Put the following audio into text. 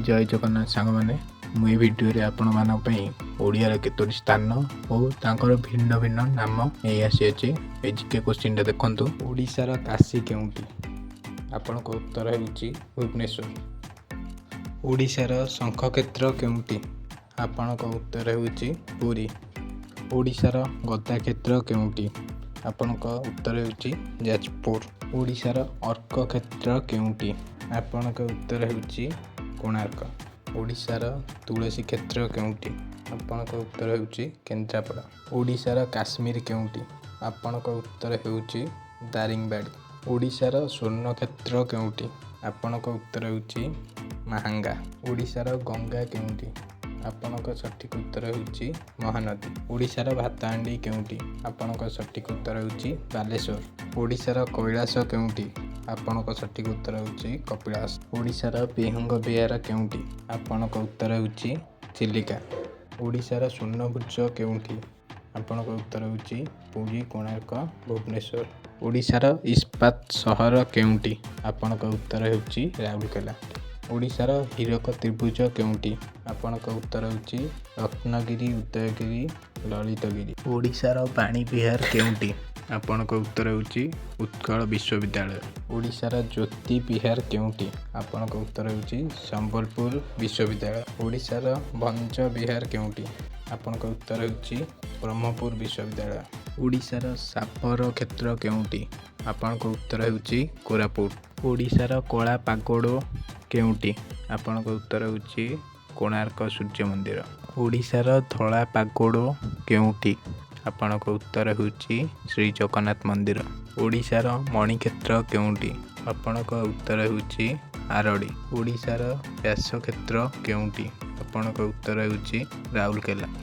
जय जगन्नाथ सांगमाने मुझे भिडियो आपण ओडिया केतोटी स्थान और तांकर भिन्न भिन्न नाम नहीं आसी जीके क्वेश्चन देखु ओडिशार काशी केउंटी आपण उत्तर होउची भुवनेश्वर। ओडिशार शंखक्षेत्र केउंटी आपण उत्तर होउची पुरी। ओडिशार गदा क्षेत्र केउंटी आपण उत्तर होउची जाजपुर। ओडिशार अर्क क्षेत्र केउंटी आपण उत्तर होउची कोणार्क। ओडिशार तुलसी क्षेत्र केउंटी आपण उत्तर होउची केन्द्रापड़ा। ओडिशार काश्मीर केउंटी आपण उत्तर होउची दारिंगबाड़ी। ओडिशार स्वर्ण क्षेत्र केउंटी आपण उत्तर होउची महांगा। ओडिशार गंगा केउंटी आपण सठिक उत्तर होउची महानदी। ओडिशार भातहांडी केउंटी आपण सठिक उत्तर होउची बालेश्वर। ओडिशार कैलाश केउंटी आपण सठिक उत्तर होउची कपिलास। ओडिशार पेहंग बिहार केउंटी आपण उत्तर होउची चिलिका। ओडिशार सुवर्णभुज केउंटी आपण उत्तर होउची पुरी कोणार्क भुवनेश्वर। ओडिशार इस्पात सहर केउंटी आपण उत्तर होउची राउरकेला। ओडिशार हीरक त्रिभुज केउंटी आपण उत्तर होउची रत्नगिरी उदयगिरी ललितगिरी। ओडिशार पाणी विहार केउंटी आपण उत्तर होउची उत्कल विश्वविद्यालय। ओडिशार ज्योति विहार केउंटी आपण उत्तर होउची संबलपुर विश्वविद्यालय। ओडिशार भंज विहार केउंटी आपण उत्तर होउची ब्रह्मपुर विश्वविद्यालय। ओडिशार सापर क्षेत्र केउंटी आपण उत्तर होउची कोरापुट। ओडिशार कला पागोड़ केउंटी आपण उत्तर होउची कोणार्क सूर्य मंदिर। ओडिशार धला पागोड़ केउंटी आपण उत्तर होउची श्री जगन्नाथ मंदिर। ओडिशार मणिक्षेत्र केउंटी आपण उत्तर होउची आरडी। ओडिशार व्यास क्षेत्र केउंटी आपण उत्तर होउची राउरकेला।